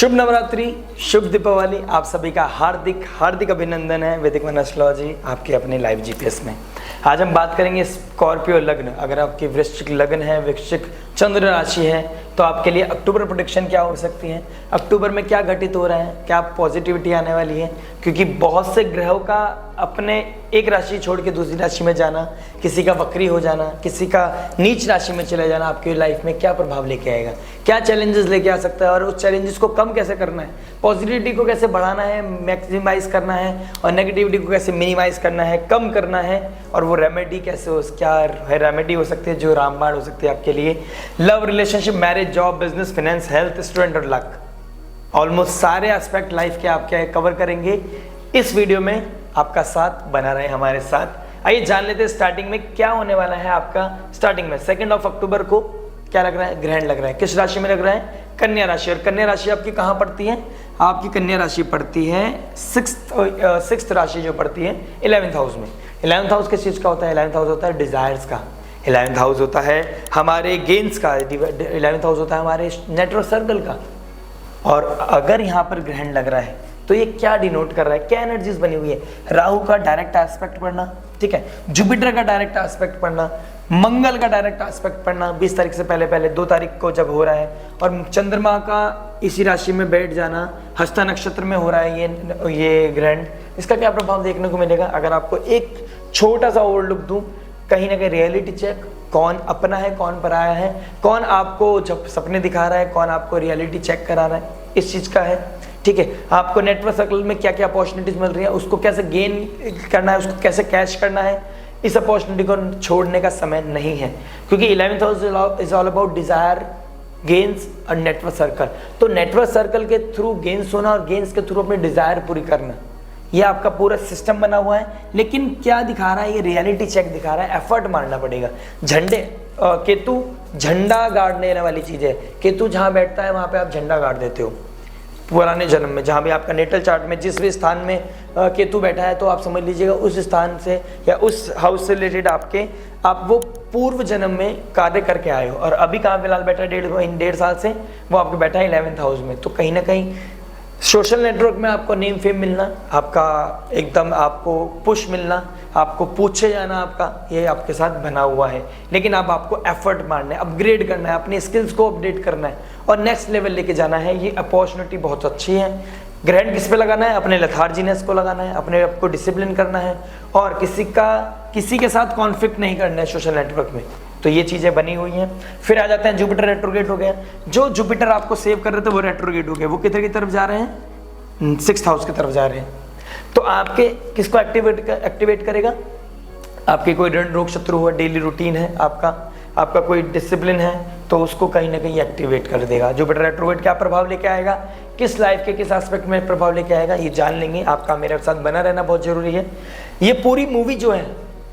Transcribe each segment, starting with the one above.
शुभ नवरात्रि, शुभ दीपावली। आप सभी का हार्दिक हार्दिक अभिनंदन है वैदिक वन एस्ट्रोलॉजी आपके अपने लाइव जीपीएस में। आज हम बात करेंगे स्कॉर्पियो लग्न। अगर आपकी वृश्चिक लग्न है, वृश्चिक चंद्र राशि है, तो आपके लिए अक्टूबर प्रेडिक्शन क्या हो सकती है, अक्टूबर में क्या घटित हो रहा है, क्या पॉजिटिविटी आने वाली है। क्योंकि बहुत से ग्रहों का अपने एक राशि छोड़ के दूसरी राशि में जाना, किसी का वक्री हो जाना, किसी का नीच राशि में चले जाना आपकी लाइफ में क्या प्रभाव लेके आएगा, क्या चैलेंजेस लेके आ सकता है और उस चैलेंजेस को कम कैसे करना है, पॉजिटिविटी को कैसे बढ़ाना है, मैक्सिमाइज करना है और नेगेटिविटी को कैसे मिनिमाइज करना है, कम करना है। और वो रेमेडी कैसे हो, क्या रेमेडी हो सकती है जो रामबाण हो सकती है आपके लिए। Love, relationship, marriage, job, business, finance, health, student और लक, ऑलमोस्ट सारे एस्पेक्ट लाइफ के आपके कवर करेंगे इस वीडियो में। आपका साथ बना रहे हमारे साथ। आइए जान लेते हैं स्टार्टिंग में क्या होने वाला है आपका। स्टार्टिंग में 2 अक्टूबर को क्या लग रहा है, ग्रहण लग रहा है। किस राशि में लग रहा है? कन्या राशि। और कन्या राशि आपकी कहाँ पड़ती है? आपकी कन्या राशि पड़ती है सिक्स्थ राशि जो पड़ती है 11th हाउस में। 11th हाउस किस चीज का होता है? 11th हाउस होता है डिजायर्स का, 11th हाउस होता है हमारे गेन्स का, 11th हाउस होता है हमारे नेटवर्क सर्कल का। और अगर यहाँ पर ग्रहण लग रहा है तो ये क्या डिनोट कर रहा है, क्या एनर्जीज बनी हुई है? राहु का डायरेक्ट एस्पेक्ट पढ़ना, ठीक है, जुपिटर का डायरेक्ट एस्पेक्ट पढ़ना, मंगल का डायरेक्ट एस्पेक्ट पढ़ना 20 तारीख से पहले 2 तारीख को जब हो रहा है, और चंद्रमा का इसी राशि में बैठ जाना, हस्ता नक्षत्र में हो रहा है ये ग्रहण। इसका क्या प्रभाव देखने को मिलेगा? अगर आपको एक छोटा सा ओवरलुक दूं, कहीं ना कहीं रियलिटी चेक, कौन अपना है कौन पराया है, कौन आपको जब सपने दिखा रहा है, कौन आपको रियलिटी चेक करा रहा है, इस चीज का है। ठीक है, आपको नेटवर्क सर्कल में क्या क्या अपॉर्चुनिटीज मिल रही है, उसको कैसे गेन करना है, उसको कैसे कैश करना है, इस अपॉर्चुनिटी को छोड़ने का समय नहीं है। क्योंकि 11th house is all about desire, gains और नेटवर्क सर्कल। तो नेटवर्क सर्कल के थ्रू गेन्स होना और गेन्स के थ्रू अपनी डिजायर पूरी करना, ये आपका पूरा सिस्टम बना हुआ है। लेकिन क्या दिखा रहा है? ये रियलिटी चेक दिखा रहा है, एफर्ट मारना पड़ेगा। केतु झंडा गाड़ने वाली चीज है। केतु जहां बैठता है वहां पे आप झंडा गाड़ देते हो। पुराने जन्म में जहां भी आपका नेटल चार्ट में जिस भी स्थान में केतु बैठा है, तो आप समझ लीजिएगा उस स्थान से या उस हाउस से रिलेटेड आप वो पूर्व जन्म में कार्य करके आए हो। और अभी कहाँ फिलहाल बैठा है? 1.5 साल से वो आपको बैठा है 11th हाउस में। तो कहीं ना कहीं सोशल नेटवर्क में आपको नेम फेम मिलना, आपका एकदम आपको पुश मिलना, आपको पूछे जाना, आपका ये आपके साथ बना हुआ है। लेकिन अब आपको एफर्ट मारना है, अपग्रेड करना है, अपनी स्किल्स को अपडेट करना है और नेक्स्ट लेवल लेके जाना है। ये अपॉर्चुनिटी बहुत अच्छी है। ग्रहण किस पे लगाना है? अपने लथार्जीनेस को लगाना है, अपने आप को डिसिप्लिन करना है और किसी के साथ कॉन्फ्लिक्ट नहीं करना है सोशल नेटवर्क में। तो ये चीजें बनी हुई हैं। फिर आ जाते हैं जुपिटर रेट्रोगेट हो गया। जो जुपिटर आपको सेव कर रहे थे वो रेट्रोगेट हो गया। वो किधर की तरफ जा रहे हैं? 6th हाउस की तरफ जा रहे हैं। तो आपके किसको एक्टिवेट करेगा? आपके कोई ऋण रोग शत्रु हुआ, डेली रूटीन है आपका कोई डिसिप्लिन है, तो उसको कहीं ना कहीं एक्टिवेट कर देगा। जुपिटर रेट्रोगेट क्या प्रभाव लेके आएगा, किस लाइफ के किस एस्पेक्ट में प्रभाव लेके आएगा, ये जान लेंगे। आपका मेरे साथ बना रहना बहुत जरूरी है। ये पूरी मूवी जो है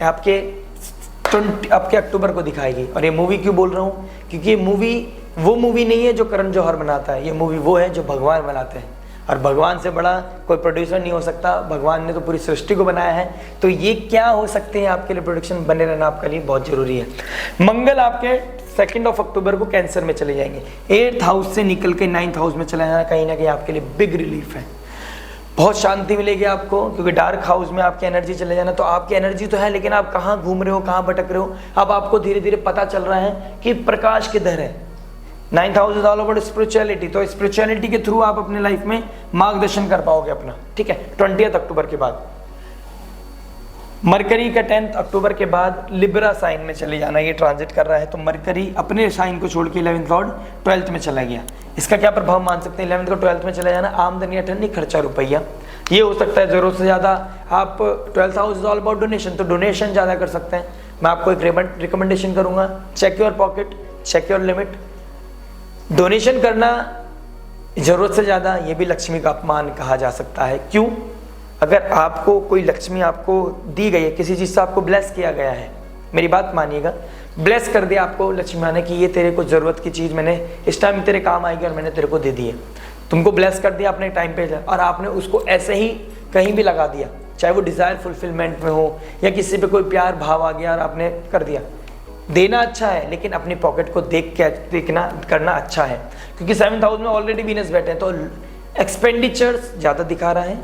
आपके अक्टूबर को दिखाएगी। और ये मूवी क्यों बोल रहा हूँ? क्योंकि ये मूवी वो मूवी नहीं है जो करण जौहर बनाता है, ये मूवी वो है जो भगवान बनाते हैं। और भगवान से बड़ा कोई प्रोड्यूसर नहीं हो सकता। भगवान ने तो पूरी सृष्टि को बनाया है। तो ये क्या हो सकते हैं आपके लिए प्रोडक्शन बने रहना आपके लिए बहुत जरूरी है। मंगल आपके 2 अक्टूबर को कैंसर में चले जाएंगे। 8th हाउस से निकल के 9th हाउस में चला जाना कहीं ना कहीं आपके लिए बिग रिलीफ है। बहुत शांति मिलेगी आपको, क्योंकि डार्क हाउस में आपकी एनर्जी चले जाना। तो आपकी एनर्जी तो है, लेकिन आप कहाँ घूम रहे हो, कहाँ भटक रहे हो, अब आपको धीरे धीरे पता चल रहा है कि प्रकाश किधर है। 9th house is all about spirituality. तो स्पिरिचुअलिटी के थ्रू आप अपने लाइफ में मार्गदर्शन कर पाओगे अपना, ठीक है। 20 अक्टूबर के बाद मरकरी का 10 अक्टूबर के बाद लिब्रा साइन में चले जाना, ये ट्रांजिट कर रहा है। तो मरकरी अपने साइन को छोड़ के 11th लॉर्ड 12th में चला गया। इसका क्या प्रभाव मान सकते हैं? 11th को 12th में चला जाना, आमदनी अठन्नी, खर्चा रुपया, ये हो सकता है जरूरत से ज्यादा। आप 12th house is all about donation, तो डोनेशन ज्यादा कर सकते हैं। मैं आपको एक रिकमेंडेशन करूंगा, check your pocket, check your limit. Donation करना जरूरत से ज्यादा, ये भी लक्ष्मी का अपमान कहा जा सकता है। क्यों? अगर आपको कोई लक्ष्मी आपको दी गई है, किसी चीज से आपको ब्लेस किया गया है, मेरी बात मानिएगा, ब्लेस कर दिया आपको लक्ष्मी माँ ने कि ये तेरे को जरूरत की चीज मैंने इस टाइम तेरे काम आएगी और मैंने तेरे को दे दी है। तुमको ब्लेस कर दिया अपने टाइम पे और आपने उसको ऐसे ही कहीं भी लगा दिया, चाहे वो डिजायर फुलफिलमेंट में हो या किसी पे कोई प्यार भाव आ गया और आपने कर दिया। देना अच्छा है, लेकिन अपनी पॉकेट को देखना करना अच्छा है, क्योंकि 7th हाउस में ऑलरेडी वीनस बैठे हैं, तो एक्सपेंडिचर्स ज़्यादा दिखा रहा है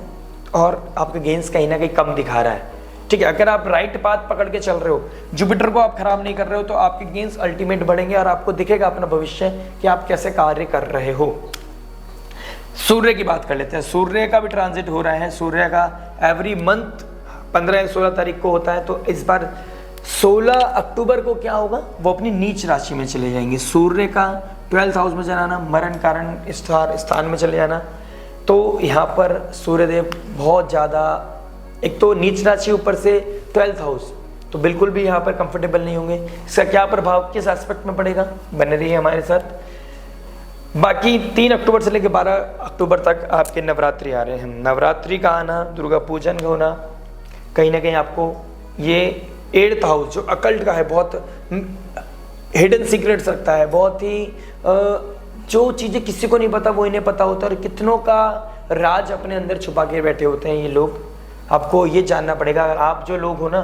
और आपके गेंस कहीं ना कहीं कम दिखा रहा है। ठीक है, अगर आप राइट पाथ पकड़ के चल रहे हो, जुपिटर को आप खराब नहीं कर रहे हो, तो आपके गेंस अल्टीमेट बढ़ेंगे और आपको दिखेगा अपना भविष्य कि आप कैसे कार्य कर रहे हो। सूर्य की बात कर लेते हैं। सूर्य का भी ट्रांजिट हो रहा है। सूर्य का एवरी मंथ 15 या 16 तारीख को होता है, तो इस बार 16 अक्टूबर को क्या होगा, वो अपनी नीच राशि में चले जाएंगे। सूर्य का 12th हाउस में जाना, मरण कारण स्थान में चले जाना, तो यहाँ पर सूर्यदेव बहुत ज़्यादा, एक तो नीच राशि ऊपर से 12th हाउस, तो बिल्कुल भी यहाँ पर कंफर्टेबल नहीं होंगे। इसका क्या प्रभाव किस एस्पेक्ट में पड़ेगा, बने रहिए हमारे साथ। बाकी 3 अक्टूबर से लेकर 12 अक्टूबर तक आपके नवरात्रि आ रहे हैं। नवरात्रि का आना, दुर्गा पूजन का होना, कहीं ना कहीं आपको ये 8th हाउस जो अकल्ट का है, बहुत हिडन सीक्रेट्स रखता है, बहुत ही जो चीज़ें किसी को नहीं पता वो इन्हें पता होता है, और कितनों का राज अपने अंदर छुपा के बैठे होते हैं ये लोग। आपको ये जानना पड़ेगा। अगर आप जो लोग हो ना,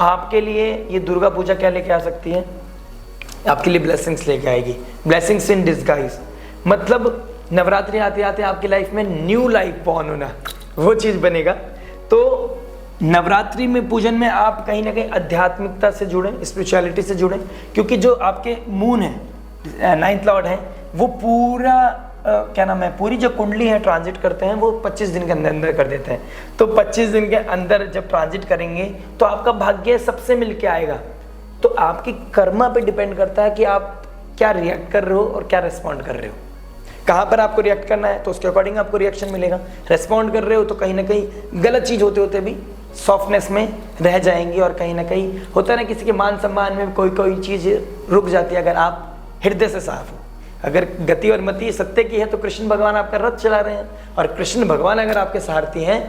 आपके लिए ये दुर्गा पूजा क्या लेके आ सकती है, आपके लिए ब्लेसिंग्स लेके आएगी, ब्लेसिंग्स इन डिस्गाइज। मतलब नवरात्रि आते आते आपकी लाइफ में न्यू लाइफ बॉर्न होना, वो चीज़ बनेगा। तो नवरात्रि में पूजन में आप कहीं ना कहीं आध्यात्मिकता से जुड़े, स्पिरिचुअलिटी से जुड़े, क्योंकि जो आपके मून है, 9th लॉर्ड है, वो पूरा क्या नाम है, पूरी जो कुंडली है ट्रांजिट करते हैं, वो 25 दिन के अंदर अंदर कर देते हैं। तो 25 दिन के अंदर जब ट्रांजिट करेंगे तो आपका भाग्य सबसे मिलके आएगा। तो आपकी कर्मा पे डिपेंड करता है कि आप क्या रिएक्ट कर रहे हो और क्या रिस्पॉन्ड कर रहे हो। कहाँ पर आपको रिएक्ट करना है तो उसके अकॉर्डिंग आपको रिएक्शन मिलेगा। रिस्पॉन्ड कर रहे हो तो कहीं ना कहीं गलत चीज़ होते होते भी सॉफ्टनेस में रह जाएंगी, और कहीं ना कहीं होता है ना, किसी के मान सम्मान में कोई चीज़ रुक जाती है अगर आप हृदय से साफ हो। अगर गति और मति सत्य की है तो कृष्ण भगवान आपका रथ चला रहे हैं, और कृष्ण भगवान अगर आपके सारथी हैं,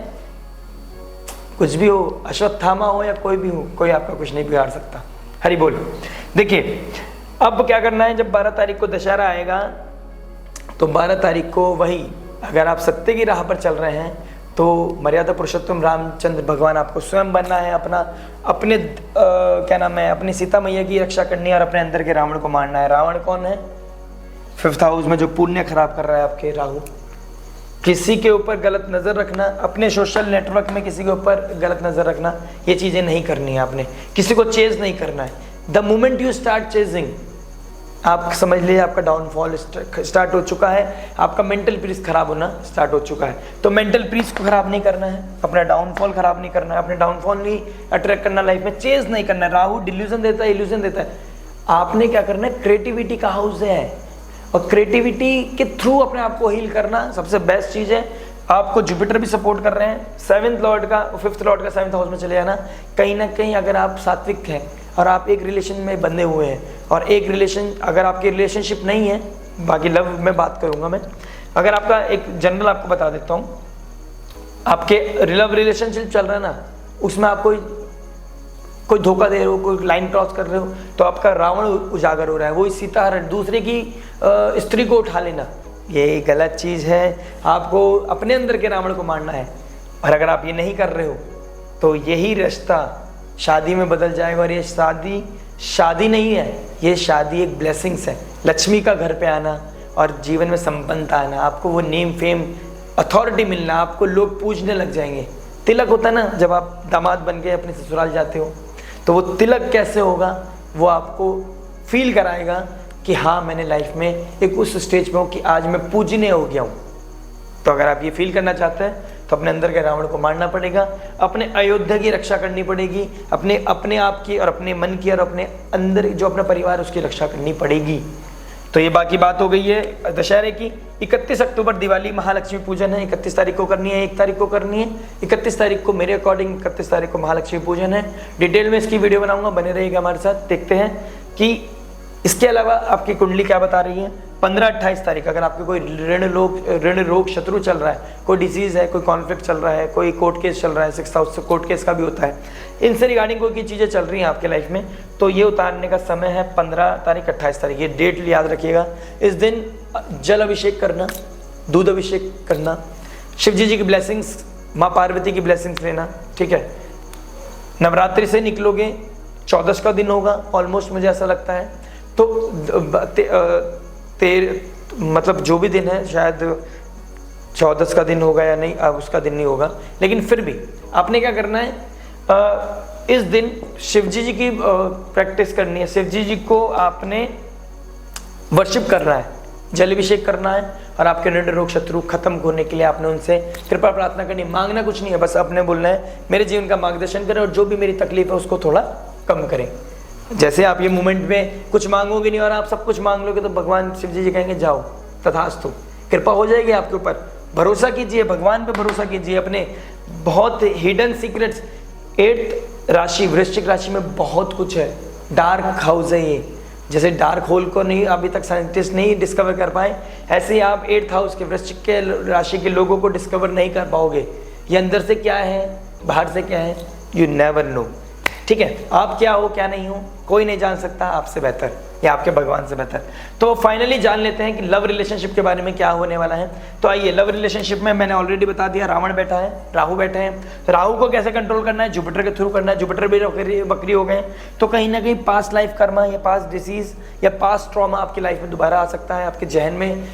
कुछ भी हो, अश्वत्थामा हो या कोई भी हो, कोई आपका कुछ नहीं बिगाड़ सकता। हरि बोल। देखिए अब क्या करना है, जब 12 तारीख को दशहरा आएगा, तो 12 तारीख को वही, अगर आप सत्य की राह पर चल रहे हैं तो मर्यादा पुरुषोत्तम रामचंद्र भगवान आपको स्वयं बनना है, अपने क्या नाम है, अपनी सीता मैया की रक्षा करनी है और अपने अंदर के रावण को मारना है। रावण कौन है, 5th हाउस में जो पुण्य खराब कर रहा है आपके राहु। किसी के ऊपर गलत नज़र रखना, अपने सोशल नेटवर्क में किसी के ऊपर गलत नज़र रखना, ये चीज़ें नहीं करनी है आपने। किसी को चेज नहीं करना है। The moment you start chasing, आप समझ लीजिए आपका डाउनफॉल स्टार्ट हो चुका है, आपका मेंटल पीस खराब होना स्टार्ट हो चुका है। तो मेंटल पीस को खराब नहीं करना है, अपना डाउनफॉल खराब नहीं करना है, अपने डाउनफॉल नहीं अट्रैक्ट करना, लाइफ में चेज नहीं करना है। राहु डिल्यूजन देता है, इल्यूजन देता है। आपने क्या करना है, क्रिएटिविटी का हाउस है, और क्रिएटिविटी के थ्रू अपने आप को हील करना सबसे बेस्ट चीज़ है। आपको जुपिटर भी सपोर्ट कर रहे हैं, 7th लॉर्ड का 5th लॉर्ड का 7th हाउस में चले जाना। कहीं ना कहीं अगर आप सात्विक हैं और आप एक रिलेशन में बंधे हुए हैं, और एक रिलेशन, अगर आपकी रिलेशनशिप नहीं है, बाकी लव में बात करूंगा मैं, अगर आपका एक जनरल आपको बता देता हूँ, आपके लव रिलेशनशिप चल रहा है ना, उसमें आप कोई धोखा दे रहे हो, कोई लाइन क्रॉस कर रहे हो, तो आपका रावण उजागर हो रहा है, वो सीता हरण, दूसरे की स्त्री को उठा लेना, ये गलत चीज़ है। आपको अपने अंदर के रावण को मारना है, और अगर आप ये नहीं कर रहे हो तो यही रिश्ता शादी में बदल जाएगा। और ये शादी नहीं है, ये शादी एक ब्लेसिंग्स है, लक्ष्मी का घर पे आना और जीवन में संपन्नता आना, आपको वो नेम फेम अथॉरिटी मिलना, आपको लोग पूजने लग जाएंगे। तिलक होता है ना, जब आप दामाद बन के अपने ससुराल जाते हो, तो वो तिलक कैसे होगा, वो आपको फील कराएगा कि हाँ मैंने लाइफ में एक उस स्टेज पे हूँ कि आज मैं पूजनीय हो गया हूँ। तो अगर आप ये फील करना चाहते हैं तो अपने अंदर के रावण को मारना पड़ेगा, अपने अयोध्या की रक्षा करनी पड़ेगी, अपने आप की और अपने मन की और अपने अंदर जो अपना परिवार उसकी रक्षा करनी पड़ेगी। तो ये बाकी बात हो गई है दशहरे की। 31 अक्टूबर दिवाली महालक्ष्मी पूजन है, 31 तारीख को करनी है, 1 तारीख को करनी है। 31 तारीख को मेरे अकॉर्डिंग 31 तारीख को महालक्ष्मी पूजन है। डिटेल में इसकी वीडियो बनाऊंगा, बने रहिएगा हमारे साथ। देखते हैं कि इसके अलावा आपकी कुंडली क्या बता रही है। 15-28 तारीख अगर आपके कोई ऋण रोग शत्रु चल रहा है, कोई डिजीज़ है, कोई कॉन्फ्लिक्ट चल रहा है, कोई कोर्ट केस चल रहा है, 6th हाउस से कोर्ट केस का भी होता है, इनसे रिगार्डिंग कोई चीज़ें चल रही हैं आपके लाइफ में, तो ये उतारने का समय है 15 तारीख 28 तारीख। ये डेट याद रखिएगा। इस दिन जल अभिषेक करना, दूध अभिषेक करना, शिव जी की ब्लेसिंग्स, माँ पार्वती की ब्लेसिंग्स लेना, ठीक है। नवरात्रि से निकलोगे 14 का दिन होगा ऑलमोस्ट, मुझे ऐसा लगता है। तो मतलब जो भी दिन है शायद 14 का दिन होगा या नहीं, अब उसका दिन नहीं होगा, लेकिन फिर भी आपने क्या करना है, इस दिन शिवजी जी की प्रैक्टिस करनी है। शिवजी जी को आपने वर्शिप करना है, जल अभिषेक करना है, और आपके निंड रोग शत्रु खत्म होने के लिए आपने उनसे कृपा प्रार्थना करनी है। मांगना कुछ नहीं है, बस आपने बोलना है मेरे जीवन का मार्गदर्शन करें और जो भी मेरी तकलीफ है उसको थोड़ा कम करें। जैसे आप ये मोमेंट में कुछ मांगोगे नहीं और आप सब कुछ मांग लोगे तो भगवान शिवजी जी कहेंगे जाओ तथास्तु, कृपा हो जाएगी आपके ऊपर। भरोसा कीजिए, भगवान पे भरोसा कीजिए अपने। बहुत हिडन सीक्रेट्स 8th राशि वृश्चिक राशि में बहुत कुछ है, डार्क हाउस है ये। जैसे डार्क होल को नहीं अभी तक साइंटिस्ट नहीं डिस्कवर कर पाए, ऐसे ही आप 8th हाउस के वृश्चिक के राशि के लोगों को डिस्कवर नहीं कर पाओगे। ये अंदर से क्या है, बाहर से क्या है, यू नेवर नो। ठीक है, आप क्या हो क्या नहीं हो कोई नहीं जान सकता आपसे बेहतर या आपके भगवान से बेहतर। तो फाइनली जान लेते हैं कि लव रिलेशनशिप के बारे में क्या होने वाला है। तो आइए, लव रिलेशनशिप में मैंने ऑलरेडी बता दिया, रावण बैठा है, राहु बैठे हैं। तो राहु को कैसे कंट्रोल करना है, जुपिटर के थ्रू करना है। जुपिटर भी बकरी हो गए, तो कहीं ना कहीं पास्ट लाइफ कर्मा या पास्ट डिसीज या पास्ट ट्रॉमा आपकी लाइफ में दोबारा आ सकता है, आपके जहन में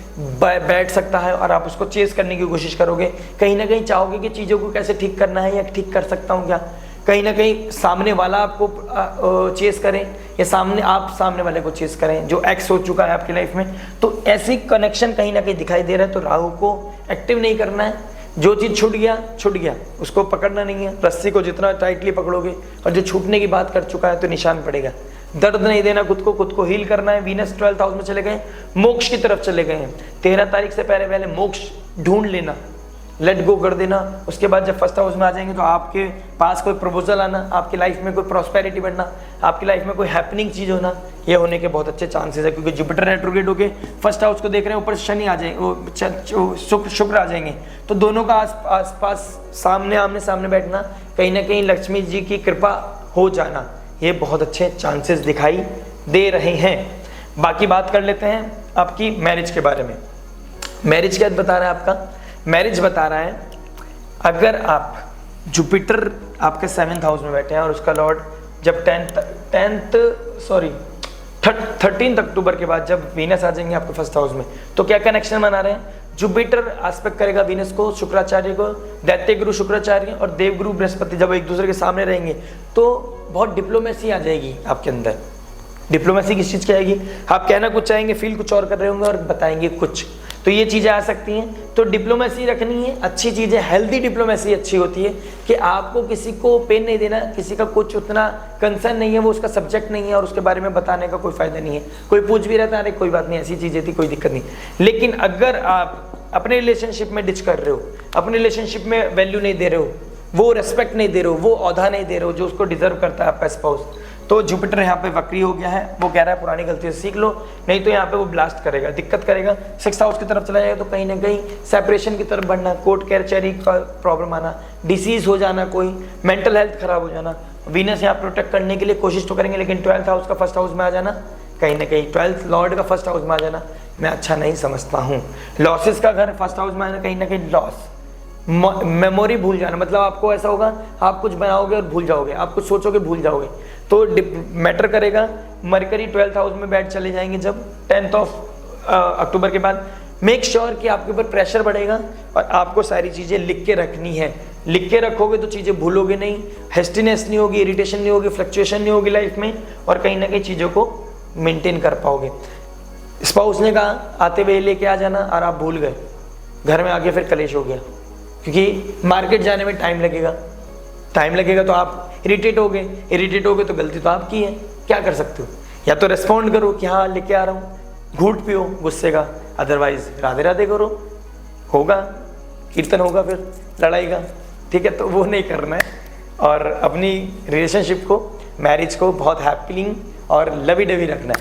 बैठ सकता है और आप उसको चेस करने की कोशिश करोगे। कहीं ना कहीं चाहोगे कि चीज़ों को कैसे ठीक करना है या ठीक कर सकता हूँ क्या। कहीं ना कहीं सामने वाला आपको चेस करें या आप सामने वाले को चेस करें, जो एक्स हो चुका है आपकी लाइफ में। तो ऐसी कनेक्शन कहीं ना कहीं दिखाई दे रहा है। तो राहु को एक्टिव नहीं करना है, जो चीज़ छूट गया उसको पकड़ना नहीं है। रस्सी को जितना टाइटली पकड़ोगे और जो छूटने की बात कर चुका है तो निशान पड़ेगा। दर्द नहीं देना, खुद को हील करना है। वीनस 12th हाउस में चले गए, मोक्ष की तरफ चले गए हैं। 13 तारीख से पहले मोक्ष ढूंढ लेना, लेट गो कर देना। उसके बाद जब 1st हाउस में आ जाएंगे तो आपके पास कोई प्रपोजल आना, आपकी लाइफ में कोई प्रॉस्पेरिटी बढ़ना, आपकी लाइफ में कोई हैपनिंग चीज़ होना, ये होने के बहुत अच्छे चांसेस है। क्योंकि जुपिटर रेट्रोग्रेड होके 1st हाउस को देख रहे हैं, ऊपर शनि आ जाएंगे, शुक्र आ जाएंगे। तो दोनों का आसपास आमने सामने बैठना, कहीं ना कहीं लक्ष्मी जी की कृपा हो जाना, ये बहुत अच्छे चांसेस दिखाई दे रहे हैं। बाकी बात कर लेते हैं आपकी मैरिज के बारे में। मैरिज क्या बता रहा है आपका, मैरिज बता रहा है अगर आप जुपिटर आपके 7th हाउस में बैठे हैं और उसका लॉर्ड जब 13 अक्टूबर के बाद जब वीनस आ जाएंगे आपके 1st हाउस में, तो क्या कनेक्शन बना रहे हैं। जुपिटर एस्पेक्ट करेगा वीनस को, शुक्राचार्य को, दैत्य गुरु शुक्राचार्य और देवगुरु बृहस्पति जब एक दूसरे के सामने रहेंगे तो बहुत डिप्लोमेसी आ जाएगी आपके अंदर। डिप्लोमेसी किस चीज़ की आएगी, आप कहना कुछ चाहेंगे, फील कुछ और कर रहे होंगे और बताएंगे कुछ, तो ये चीज़ें आ सकती हैं। तो डिप्लोमेसी रखनी है, अच्छी चीज़ है। हेल्दी डिप्लोमेसी अच्छी होती है कि आपको किसी को पेन नहीं देना, किसी का कुछ उतना कंसर्न नहीं है, वो उसका सब्जेक्ट नहीं है और उसके बारे में बताने का कोई फ़ायदा नहीं है। कोई पूछ भी रहता है, अरे कोई बात नहीं, ऐसी चीज़ें थी, कोई दिक्कत नहीं। लेकिन अगर आप अपने रिलेशनशिप में डिच कर रहे हो, अपने रिलेशनशिप में वैल्यू नहीं दे रहे हो, वो रेस्पेक्ट नहीं दे रहे हो, वो औहदा नहीं दे रहे हो जो उसको डिजर्व करता है आपका स्पाउस, तो जुपिटर यहाँ पे वक्री हो गया है। वो कह रहा है पुरानी गलती से सीख लो, नहीं तो यहाँ पे वो ब्लास्ट करेगा, दिक्कत करेगा। 6th हाउस की तरफ चला जाएगा तो कहीं ना कहीं सेपरेशन की तरफ बढ़ना, कोर्ट कैचरी का प्रॉब्लम आना, डिसीज हो जाना, कोई मेंटल हेल्थ खराब हो जाना। वीनस यहाँ प्रोटेक्ट करने के लिए कोशिश तो करेंगे, लेकिन 12th हाउस का 1st हाउस में आ जाना, कहीं ना कहीं 12th लॉर्ड का 1st हाउस में आ जाना मैं अच्छा नहीं समझता हूँ। लॉसेस का घर 1st हाउस में आना, कहीं ना कहीं लॉस, मेमोरी भूल जाना, मतलब आपको ऐसा होगा आप कुछ बनाओगे और भूल जाओगे, आप कुछ सोचोगे भूल जाओगे, तो मैटर करेगा। मरकरी 12th हाउस में बैठ चले जाएंगे जब 10th अक्टूबर के बाद। मेक श्योर कि आपके ऊपर प्रेशर बढ़ेगा और आपको सारी चीज़ें लिख के रखनी है। लिख के रखोगे तो चीज़ें भूलोगे नहीं, हेस्टिनेस नहीं होगी, इरिटेशन नहीं होगी, फ्लक्चुएशन नहीं होगी लाइफ में, और कहीं ना कहीं चीज़ों को मेंटेन कर पाओगे। स्पाउस ने कहा आते हुए लेके आ जाना और आप भूल गए, घर में आके फिर कलेश हो गया, क्योंकि मार्केट जाने में टाइम लगेगा तो आप इरिटेट हो गए तो गलती तो आपकी है, क्या कर सकते हो। या तो रेस्पॉन्ड करो कि हाँ लेके आ रहा हूँ, घूट पियो गुस्से का, अदरवाइज राधे राधे करो, होगा कीर्तन होगा फिर लड़ाई का, ठीक है। तो वो नहीं करना है और अपनी रिलेशनशिप को, मैरिज को बहुत हैप्पी और लवी डवी रखना है।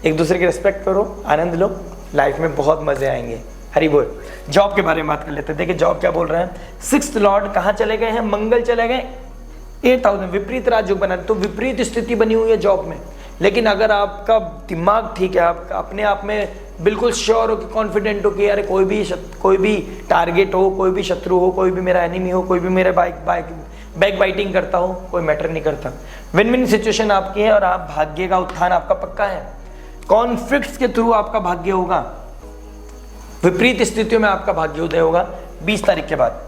एक दूसरे की रिस्पेक्ट करो, आनंद लो, लाइफ में बहुत मजे आएंगे। हरी बोल। जॉब के बारे में बात कर लेते हैं। देखिए जॉब क्या बोल रहे हैं। 6th लॉर्ड कहाँ चले गए हैं, मंगल चले गए 8th हाउस में, विपरीत राजयोग बना, तो विपरीत स्थिति बनी हुई है जॉब में। लेकिन अगर आपका दिमाग ठीक है, आप अपने आप में बिल्कुल श्योर हो कि कॉन्फिडेंट हो कि अरे कोई भी टारगेट हो, कोई भी शत्रु हो, कोई भी मेरा एनिमी हो, कोई भी मेरे बैक बाइटिंग करता हो, कोई मैटर नहीं करता। विन विन सिचुएशन आपकी है और आप भाग्य का उत्थान आपका पक्का है। कॉन्फ्लिक्ट्स के थ्रू आपका भाग्य होगा, विपरीत स्थितियों में आपका भाग्य उदय होगा 20 तारीख के बाद।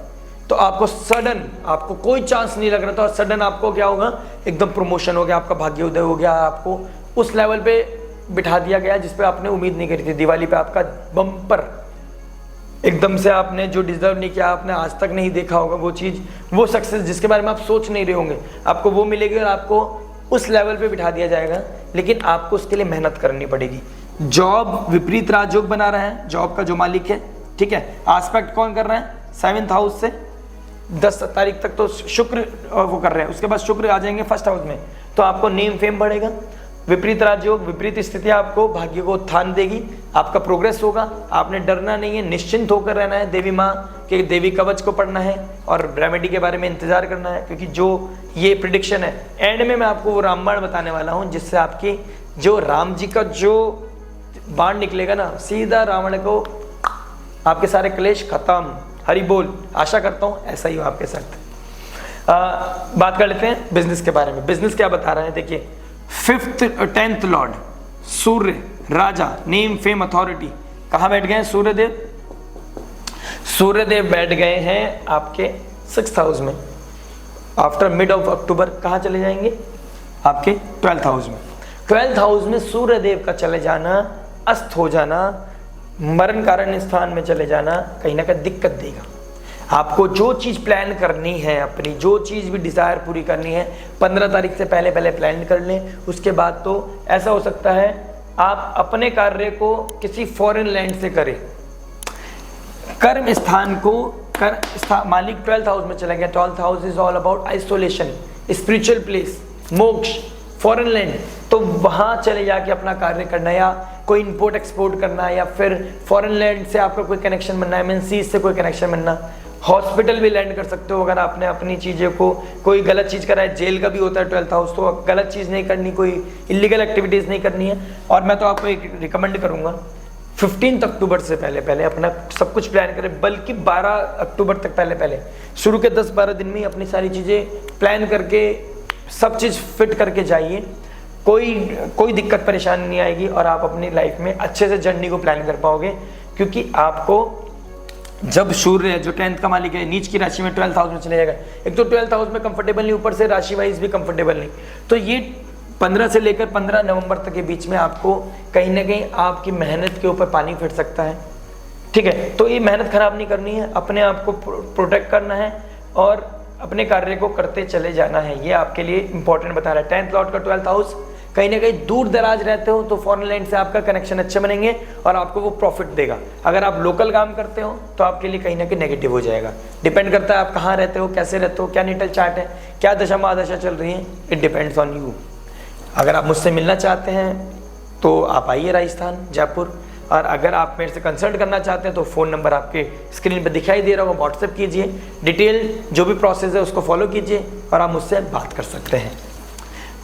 तो आपको सडन, आपको कोई चांस नहीं लग रहा था और सडन आपको क्या होगा, एकदम प्रमोशन हो गया, आपका भाग्य उदय हो गया, आपको उस लेवल पे बिठा दिया गया जिस पे आपने उम्मीद नहीं करी थी। दिवाली पे आपका बम्पर एकदम से, आपने जो डिजर्व नहीं किया, आपने आज तक नहीं देखा होगा वो चीज़, वो सक्सेस जिसके बारे में आप सोच नहीं रहे होंगे, आपको वो मिलेगी और आपको उस लेवल पे बिठा दिया जाएगा। लेकिन आपको उसके लिए मेहनत करनी पड़ेगी। जॉब विपरीत राजयोग बना रहा है, जॉब का जो मालिक है, ठीक है। एस्पेक्ट कौन कर रहा है, 7th हाउस से 10 तारीख तक तो शुक्र वो कर रहे हैं, उसके बाद शुक्र आ जाएंगे 1st हाउस में, तो आपको नेम फेम बढ़ेगा। विपरीत राजयोग, विपरीत स्थितियां आपको भाग्य को उत्थान देगी, आपका प्रोग्रेस होगा। आपने डरना नहीं है, निश्चिंत होकर रहना है। देवी माँ के देवी कवच को पढ़ना है और रेमेडी के बारे में इंतजार करना है, क्योंकि जो ये प्रिडिक्शन है एंड में मैं आपको वो रामबाण बताने वाला हूँ, जिससे आपकी जो राम जी का जो बाण निकलेगा ना, सीधा रावण को आपके सारे क्लेश खत्म। हरि बोल। आशा करता हूँ ऐसा ही हो आपके साथ। बात कर लेते हैं बिजनेस के बारे में। बिजनेस क्या बता रहा है, देखिए 10th लॉर्ड सूर्य राजा, नेम फेम अथॉरिटी, कहाँ बैठ गए हैं सूर्यदेव? सूर्यदेव बैठ गए हैं आपके 6th हाउस में। आफ्टर मिड ऑफ अक्टूबर कहाँ चले जाएंगे? आपके 12th हाउस में। 12th हाउस में सूर्यदेव का चले जाना, अस्त हो जाना, मरण कारण स्थान में चले जाना कहीं ना कहीं दिक्कत देगा। आपको जो चीज़ प्लान करनी है, अपनी जो चीज़ भी डिज़ायर पूरी करनी है, 15 तारीख से पहले पहले प्लान कर लें। उसके बाद तो ऐसा हो सकता है आप अपने कार्य को किसी फॉरेन लैंड से करें। कर्म स्थान को मालिक 12th हाउस में चला गया। 12th house is all about isolation, spiritual place, मोक्ष, फॉरेन लैंड। तो वहाँ चले जाके अपना कार्य करना, या कोई इंपोर्ट एक्सपोर्ट करना, या फिर फॉरेन लैंड से आपका कोई कनेक्शन बनना, एमएनसी से कोई कनेक्शन बनना। हॉस्पिटल भी लैंड कर सकते हो अगर आपने अपनी चीज़ों को, कोई गलत चीज़ करा है। जेल का भी होता है 12th हाउस, तो गलत चीज़ नहीं करनी, कोई इलीगल एक्टिविटीज़ नहीं करनी है। और मैं तो आपको एक रिकमेंड करूँगा 15 अक्टूबर से पहले पहले अपना सब कुछ प्लान करें, बल्कि 12 अक्टूबर तक पहले पहले, शुरू के 10-12 दिन में ही अपनी सारी चीज़ें प्लान करके सब चीज़ फिट करके जाइए। कोई दिक्कत परेशानी नहीं आएगी और आप अपनी लाइफ में अच्छे से जर्नी को प्लान कर पाओगे। क्योंकि आपको जब सूर्य जो 10th का मालिक है नीच की राशि में 12th हाउस में चले जाएगा, एक तो 12th हाउस में कंफर्टेबल नहीं, ऊपर से राशि वाइज भी कंफर्टेबल नहीं, तो ये 15 से लेकर 15 नवंबर तक के बीच में आपको कहीं ना कहीं आपकी मेहनत के ऊपर पानी फिर सकता है। ठीक है, तो ये मेहनत खराब नहीं करनी है, अपने आप को प्रोटेक्ट करना है और अपने कार्य को करते चले जाना है। ये आपके लिए इंपॉर्टेंट बता रहा है। 10th लॉर्ड का 12th हाउस, कहीं ना कहीं दूर दराज रहते हो तो फॉरेन लैंड से आपका कनेक्शन अच्छे बनेंगे और आपको वो प्रॉफिट देगा। अगर आप लोकल काम करते हो तो आपके लिए कहीं ना कहीं नेगेटिव हो जाएगा। डिपेंड करता है आप कहाँ रहते हो, कैसे रहते हो, क्या नीटल चार्ट है, क्या दशा महादशा चल रही है, इट डिपेंड्स ऑन यू। अगर आप मुझसे मिलना चाहते हैं तो आप आइए राजस्थान, जयपुर। और अगर आप मेरे से कंसल्ट करना चाहते हैं तो फ़ोन नंबर आपके स्क्रीन पर दिखाई दे रहा होगा, व्हाट्सएप कीजिए, डिटेल जो भी प्रोसेस है उसको फॉलो कीजिए और आप मुझसे बात कर सकते हैं।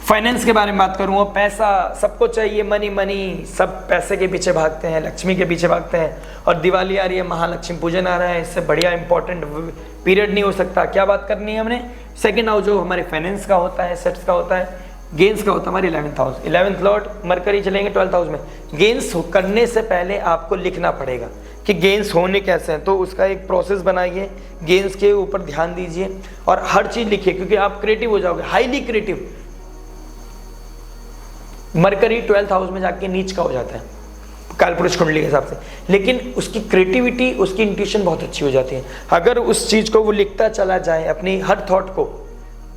फाइनेंस के बारे में बात करूँगा। पैसा सबको चाहिए, मनी मनी, सब पैसे के पीछे भागते हैं, लक्ष्मी के पीछे भागते हैं। और दिवाली आ रही है, महालक्ष्मी पूजन आ रहा है, इससे बढ़िया इंपॉर्टेंट पीरियड नहीं हो सकता। क्या बात करनी है हमने? 2nd हाउस जो हमारे फाइनेंस का होता है, सेट्स का होता है, गेंस का होता है हमारे 11th house. 11th Lord mercury चलेंगे 12th हाउस में। गेंस करने से पहले आपको लिखना पड़ेगा कि गेंस होने कैसे हैं, तो उसका एक प्रोसेस बनाइए, गेंस के ऊपर ध्यान दीजिए और हर चीज़ लिखिए, क्योंकि आप क्रिएटिव हो जाओगे, highly creative. Mercury 12th house में जाके नीच का हो जाता है कालपुरुष कुंडली के हिसाब से, लेकिन उसकी क्रिएटिविटी, उसकी इंट्यूशन बहुत अच्छी हो जाती है। अगर उस चीज़ को वो लिखता चला जाए अपनी हर थॉट को,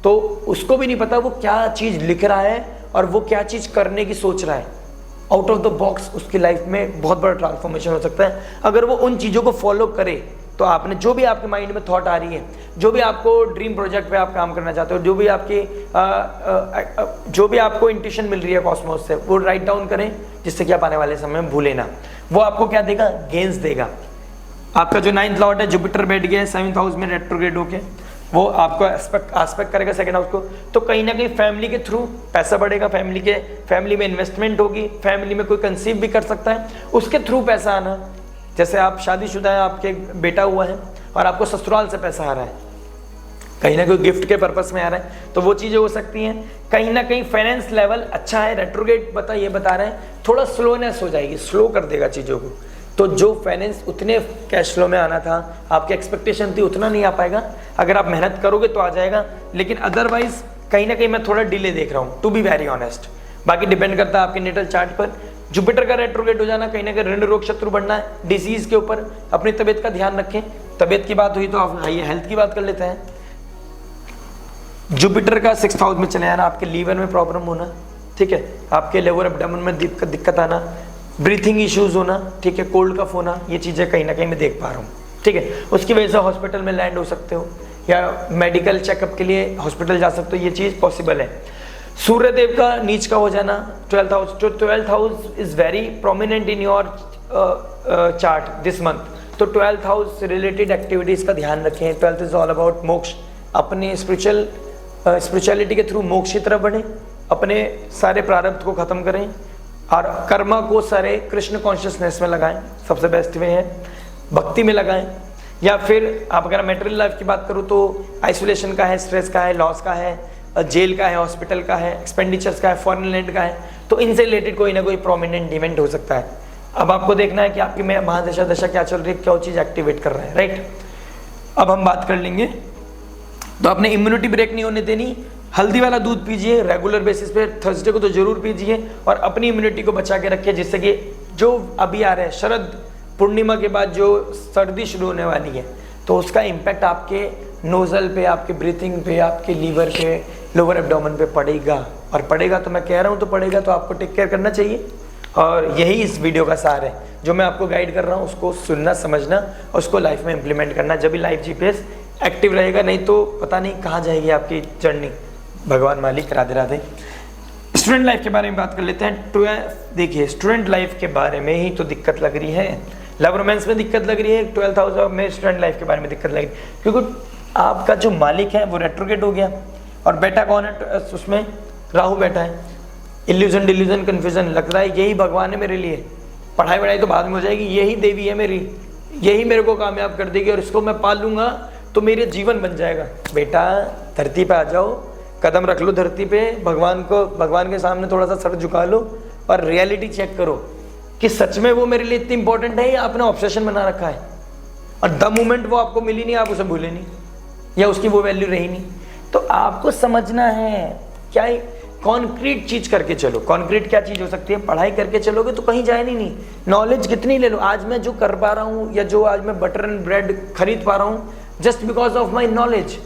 तो उसको भी नहीं पता वो क्या चीज़ लिख रहा है और वो क्या चीज़ करने की सोच रहा है। आउट ऑफ द बॉक्स उसकी लाइफ में बहुत बड़ा ट्रांसफॉर्मेशन हो सकता है अगर वो उन चीज़ों को फॉलो करे। तो आपने जो भी आपके माइंड में थॉट आ रही है, जो भी आपको ड्रीम प्रोजेक्ट पे आप काम करना चाहते हो, जो भी आपको इंट्यूशन मिल रही है कॉस्मोस से, वो राइट डाउन करें, जिससे कि आप आने वाले समय में भूले ना। वो आपको क्या देगा? गेंस देगा। आपका जो 9th लॉर्ड है जुपिटर बैठ गया है 7th हाउस में रेट्रोग्रेड होके, वो आपको एस्पेक्ट करेगा 2nd हाउस को। तो कहीं ना कहीं फैमिली के थ्रू पैसा बढ़ेगा, फैमिली में इन्वेस्टमेंट होगी, फैमिली में कोई कंसीव भी कर सकता है, उसके थ्रू पैसा आना। जैसे आप शादीशुदा है, आपके बेटा हुआ है और आपको ससुराल से पैसा आ रहा है, कहीं ना कोई गिफ्ट के पर्पस में आ रहा है तो वो चीज़ें हो सकती हैं। कहीं ना कहीं फाइनेंस लेवल अच्छा है, रेट्रोगेट ये बता रहे हैं थोड़ा स्लोनेस हो जाएगी, स्लो कर देगा चीज़ों को। तो जो फाइनेंस उतने कैश फ्लो में आना था, आपकी एक्सपेक्टेशन थी उतना नहीं आ पाएगा। अगर आप मेहनत करोगे तो आ जाएगा, लेकिन अदरवाइज कहीं ना कहीं मैं थोड़ा डिले देख रहा हूँ, टू बी वेरी ऑनेस्ट। बाकी डिपेंड करता है आपके नेटल चार्ट पर। जुपिटर का रेट्रोगेट हो जाना कहीं ना कहीं ऋण रोग शत्रु बढ़ना है, डिजीज के ऊपर अपनी तबीयत का ध्यान रखें। तबीयत की बात हुई तो आप आइए हेल्थ की बात कर लेते हैं। जुपिटर का 6th हाउस में चले जाना, आपके लीवर में प्रॉब्लम होना, ठीक है, आपके लिवर एब्डोमेन में दिक्कत आना, ब्रीथिंग इश्यूज होना, ठीक है, कोल्ड कफ होना, ये चीज़ें कहीं ना कहीं मैं देख पा रहा हूँ, ठीक है। उसकी वजह से हॉस्पिटल में लैंड हो सकते हो या मेडिकल चेकअप के लिए हॉस्पिटल जा सकते हो, ये चीज़ पॉसिबल है। सूर्य देव का नीच का हो जाना 12th हाउस, जो 12th house is very prominent in your chart this month. तो 12th हाउस से रिलेटेड एक्टिविटीज़ का ध्यान रखें। 12th इज ऑल अबाउट मोक्ष, अपने स्पिरिचुअलिटी के थ्रू मोक्ष की तरफ बढ़ें, अपने सारे प्रारब्ध को खत्म करें और कर्मा को सारे कृष्ण कॉन्शियसनेस में लगाएं। सबसे बेस्ट वे है भक्ति में लगाएं। या फिर आप अगर मेटेरियल लाइफ की बात करूँ तो आइसोलेशन का है, स्ट्रेस का है, लॉस का है, जेल का है, हॉस्पिटल का है, एक्सपेंडिचर्स का है, फॉरेन लैंड का है, तो इनसे रिलेटेड कोई ना कोई प्रोमिनेंट इवेंट हो सकता है। अब आपको देखना है कि आपकी में महादशा दशा क्या चल रही है, क्या चीज़ एक्टिवेट कर रहा है, राइट। अब हम बात कर लेंगे, तो आपने इम्यूनिटी ब्रेक नहीं होने देनी। हल्दी वाला दूध पीजिए रेगुलर बेसिस पे, थर्सडे को तो जरूर पीजिए और अपनी इम्यूनिटी को बचा के रखिए, जिससे कि जो अभी आ रहे हैं शरद पूर्णिमा के बाद जो सर्दी शुरू होने वाली है तो उसका इम्पैक्ट आपके नोजल पे, आपके ब्रीथिंग पे, आपके लीवर पे, लोअर एब्डोमेन पे पड़ेगा। और पड़ेगा तो मैं कह रहा हूँ तो पड़ेगा, तो आपको टेक केयर करना चाहिए। और यही इस वीडियो का सार है, जो मैं आपको गाइड कर रहा हूँ उसको सुनना, समझना और उसको लाइफ में इम्प्लीमेंट करना, जब भी लाइफ जीपीएस एक्टिव रहेगा, नहीं तो पता नहीं कहाँ जाएगी आपकी जर्नी। भगवान मालिक, राधे राधे। स्टूडेंट लाइफ के बारे में बात कर लेते हैं। देखिए स्टूडेंट लाइफ के बारे में ही तो दिक्कत लग रही है, लव रोमांस में दिक्कत लग रही है, 12th हाउस में स्टूडेंट लाइफ के बारे में दिक्कत लग रही है, क्योंकि आपका जो मालिक है वो रेट्रोगेट हो गया और बेटा कौन है उसमें, राहु बैठा है। इल्यूजन डिल्यूजन कन्फ्यूजन लग रहा है यही भगवान है मेरे लिए, पढ़ाई वढ़ाई तो बाद में हो जाएगी, यही देवी है मेरी, यही मेरे को कामयाब कर देगी और इसको मैं पाल लूंगा तो मेरे जीवन बन जाएगा। बेटा धरती पे आ जाओ, कदम रख लो धरती पे, भगवान के सामने थोड़ा सा सर झुका लो और रियलिटी चेक करो कि सच में वो मेरे लिए इतनी इंपॉर्टेंट है या आपने ऑब्सेशन बना रखा है। और द मोमेंट वो आपको मिली नहीं, आप उसे भूले नहीं या उसकी वो वैल्यू रही नहीं। तो आपको समझना है क्या, कॉन्क्रीट चीज करके चलो। कॉन्क्रीट क्या चीज हो सकती है, पढ़ाई करके चलोगे तो कहीं जाए नहीं। नॉलेज कितनी ले लो, आज मैं जो कर पा रहा हूँ या जो आज मैं बटर एंड ब्रेड खरीद पा रहा हूँ just because of my knowledge.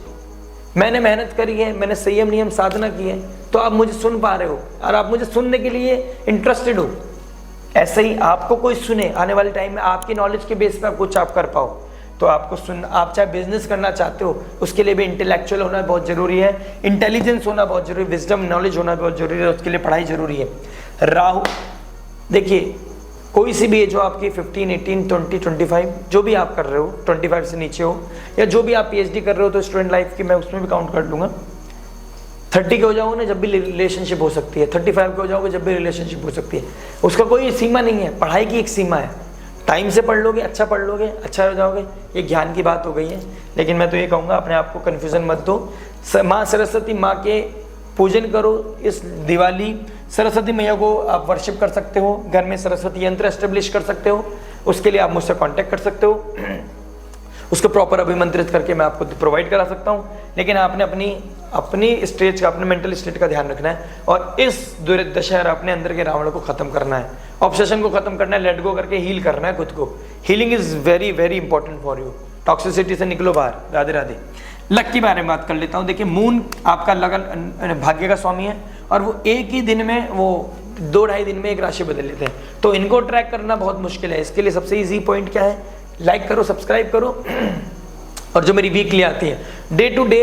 मैंने मेहनत करी है, मैंने संयम नियम साधना की है, तो आप मुझे सुन पा रहे हो और आप मुझे सुनने के लिए इंटरेस्टेड हो। ऐसे ही आपको कोई सुने, आने वाले टाइम में आपकी नॉलेज के बेस पर कुछ आप कर पाओ, तो आपको सुन, आप चाहे बिजनेस करना चाहते हो उसके लिए भी इंटेलेक्चुअल होना बहुत जरूरी है, इंटेलिजेंस होना बहुत जरूरी है, विजडम नॉलेज होना बहुत जरूरी है, उसके लिए पढ़ाई जरूरी है। राहु, देखिए कोई सी भी एज हो आपकी 15, 18, 20, 25, जो भी आप कर रहे हो, 25 से नीचे हो या जो भी आप PhD कर रहे हो तो स्टूडेंट लाइफ की मैं उसमें भी काउंट कर लूँगा। 30 के हो जाओगे ना जब भी रिलेशनशिप हो सकती है, 35 के हो जाओगे जब भी रिलेशनशिप हो सकती है, उसका कोई सीमा नहीं है। पढ़ाई की एक सीमा है, टाइम से पढ़ लोगे, अच्छा पढ़ लोगे, अच्छा हो जाओगे, ये ज्ञान की बात हो गई है। लेकिन मैं तो ये कहूँगा अपने आप को कन्फ्यूज़न मत दो। माँ सरस्वती माँ के पूजन करो। इस दिवाली सरस्वती मैया को आप वर्शिप कर सकते हो, घर में सरस्वती यंत्र एस्टेब्लिश कर सकते हो, उसके लिए आप मुझसे कांटेक्ट कर सकते हो, उसको प्रॉपर अभिमंत्रित करके मैं आपको प्रोवाइड करा सकता हूँ। लेकिन आपने अपनी स्टेज का, अपने मेंटल स्टेट का ध्यान रखना है और इस दुर्दशा अपने अंदर के रावण को खत्म करना है, ऑब्सेशन को खत्म करना है, लेट गो करके हील करना है खुद को। Healing is very very important for you. Toxicity से निकलो बाहर। राधे राधे। लक के बारे में बात कर लेता हूँ। देखिए मून आपका लगन भाग्य का स्वामी है और वो एक ही दिन में, वो 2-2.5 दिन में एक राशि बदल लेते हैं, तो इनको ट्रैक करना बहुत मुश्किल है। इसके लिए सबसे इजी पॉइंट क्या है, लाइक करो, सब्सक्राइब करो और जो मेरी वीकली आती है डे टू डे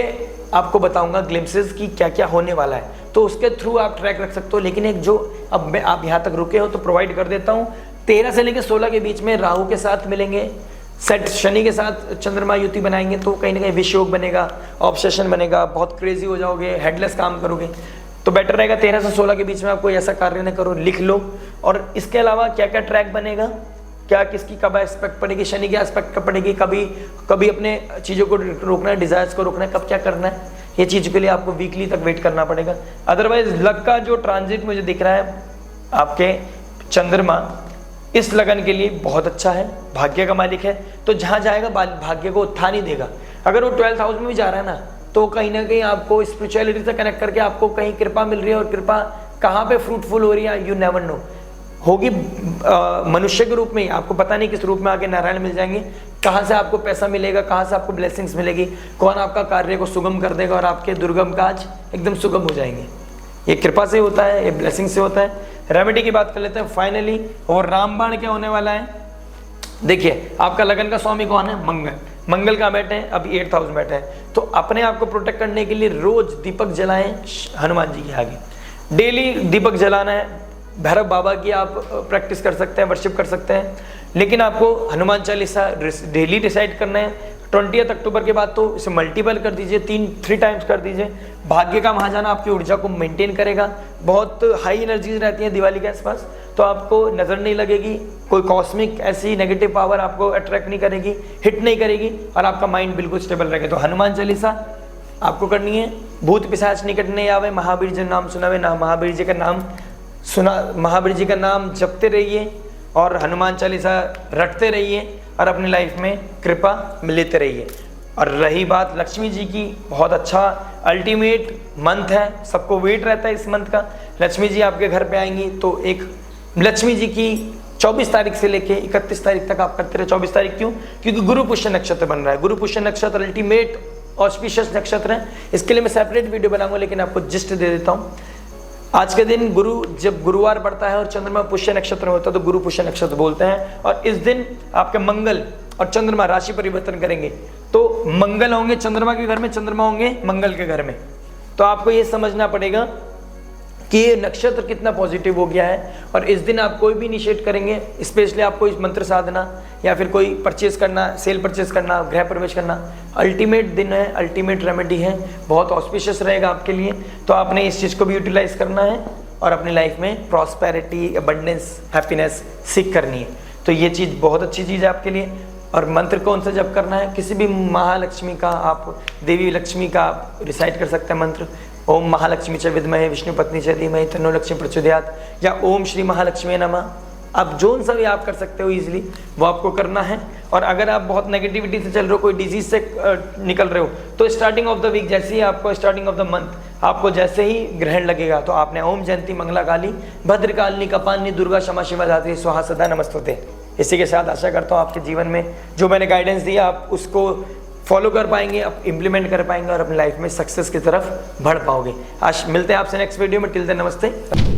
आपको बताऊंगा ग्लिम्सेस की क्या क्या होने वाला है, तो उसके थ्रू आप ट्रैक रख सकते हो। लेकिन एक जो अब आप यहाँ तक रुके हो तो प्रोवाइड कर देता हूँ। 13 से लेकर 16 के बीच में राहु के साथ मिलेंगे, सेट शनि के साथ चंद्रमा युति बनाएंगे, तो कहीं ना कहीं विष योग बनेगा, ऑब्सेशन बनेगा, बहुत क्रेजी हो जाओगे, हेडलेस काम करोगे, तो बेटर रहेगा 13 से 16 के बीच में आप कोई ऐसा कार्य न करो। लिख लो। और इसके अलावा क्या क्या ट्रैक बनेगा, क्या किसकी कब एस्पेक्ट पड़ेगी, शनि की एस्पेक्ट कब पड़ेगी, कभी अपने चीज़ों को रोकना है, डिजायर्स को रोकना है, कब क्या करना है, ये चीज़ के लिए आपको वीकली तक वेट करना पड़ेगा। अदरवाइज लक का जो ट्रांजिट मुझे दिख रहा है, आपके चंद्रमा इस लगन के लिए बहुत अच्छा है, भाग्य का मालिक है, तो जहाँ जाएगा भाग्य को उत्थान ही देगा। अगर वो 12th हाउस में भी जा रहा है ना, तो कहीं ना कहीं आपको स्पिरिचुअलिटी से कनेक्ट करके आपको कहीं कृपा मिल रही है, और कृपा कहाँ पे फ्रूटफुल हो रही है, यू नेवर नो। होगी मनुष्य के रूप में ही, आपको पता नहीं किस रूप में आगे नारायण मिल जाएंगे, कहाँ से आपको पैसा मिलेगा, कहाँ से आपको ब्लेसिंग्स मिलेगी, कौन आपका कार्य को सुगम कर देगा और आपके दुर्गम काज एकदम सुगम हो जाएंगे। ये कृपा से होता है, ये ब्लेसिंग से होता है। रेमेडी की बात कर लेते हैं फाइनली, और रामबाण क्या होने वाला है। देखिए आपका लगन का स्वामी कौन है, मंगल। मंगल का बैठे हैं, अभी 8th हाउस बैठे हैं, तो अपने आप को प्रोटेक्ट करने के लिए रोज दीपक जलाएं हनुमान जी के आगे, डेली दीपक जलाना है। भैरव बाबा की आप प्रैक्टिस कर सकते हैं, वर्शिप कर सकते हैं, लेकिन आपको हनुमान चालीसा डेली डिसाइड करना है। 20 अक्टूबर के बाद तो इसे मल्टीपल कर दीजिए, 3 टाइम्स कर दीजिए। भाग्य का वहाँ जाना आपकी ऊर्जा को मेंटेन करेगा। बहुत हाई एनर्जीज रहती हैं दिवाली के आसपास, तो आपको नज़र नहीं लगेगी, कोई कॉस्मिक ऐसी नेगेटिव पावर आपको अट्रैक्ट नहीं करेगी, हिट नहीं करेगी, और आपका माइंड बिल्कुल स्टेबल रहेगा। तो हनुमान चालीसा आपको करनी है। भूत पिशाच निकट नहीं आवे, महावीर जी नाम सुनावे ना, महावीर जी का नाम महावीर जी का नाम जपते रहिए और हनुमान चालीसा रटते रहिए, और अपनी लाइफ में कृपा लेते रहिए। और रही बात लक्ष्मी जी की, बहुत अच्छा अल्टीमेट मंथ है, सबको वेट रहता है इस मंथ का। लक्ष्मी जी आपके घर पे आएंगी, तो एक लक्ष्मी जी की 24 तारीख से लेके 31 तारीख तक आप करते रहे। 24 तारीख क्यों? क्योंकि गुरु पुष्य नक्षत्र बन रहा है। गुरु पुष्य नक्षत्र अल्टीमेट ऑस्पिशियस नक्षत्र है, इसके लिए मैं सेपरेट वीडियो बनाऊंगा, लेकिन आपको जिस्ट दे देता हूँ। आज के दिन गुरु जब गुरुवार पड़ता है और चंद्रमा पुष्य नक्षत्र में होता है, तो गुरु पुष्य नक्षत्र बोलते हैं। और इस दिन आपके मंगल और चंद्रमा राशि परिवर्तन करेंगे, तो मंगल होंगे चंद्रमा के घर में, चंद्रमा होंगे मंगल के घर में। तो आपको ये समझना पड़ेगा कि ये नक्षत्र कितना पॉजिटिव हो गया है। और इस दिन आप कोई भी इनिशिएट करेंगे, स्पेशली आप कोई मंत्र साधना या फिर कोई परचेज करना, सेल परचेज करना, गृह प्रवेश करना, अल्टीमेट दिन है, अल्टीमेट रेमेडी है, बहुत ऑस्पिशियस रहेगा आपके लिए। तो आपने इस चीज़ को भी यूटिलाइज करना है और अपनी लाइफ में प्रॉस्पेरिटी, अबंडेंस, हैप्पीनेस सीख करनी है। तो ये चीज़ बहुत अच्छी चीज़ है आपके लिए। और मंत्र कौन सा जप करना है, किसी भी महालक्ष्मी का, आप देवी लक्ष्मी का रिसाइट कर सकते हैं मंत्र, ओम महालक्ष्मी च विद्महे विष्णु पत्नी च धीमहि तन्नो लक्ष्मी प्रचोदयात्, या ओम श्री महालक्ष्मी नमः। आप जोन सा भी आप कर सकते हो इजीली, वो आपको करना है। और अगर आप बहुत नेगेटिविटी से चल रहे हो, कोई डिजीज से निकल रहे हो, तो स्टार्टिंग ऑफ द वीक, जैसे ही आपको स्टार्टिंग ऑफ द मंथ आपको जैसे ही ग्रहण लगेगा, तो आपने ओम जयंती मंगला काली भद्रकालिनी कपालिनी दुर्गा क्षमा शिवा धात्री स्वाहा सदा नमस्तुते। इसी के साथ आशा करता हूँ आपके जीवन में जो मैंने गाइडेंस दिया आप उसको फॉलो कर पाएंगे, आप इम्प्लीमेंट कर पाएंगे और अपनी लाइफ में सक्सेस की तरफ बढ़ पाओगे। आज मिलते हैं आपसे नेक्स्ट वीडियो में। टिल देन नमस्ते।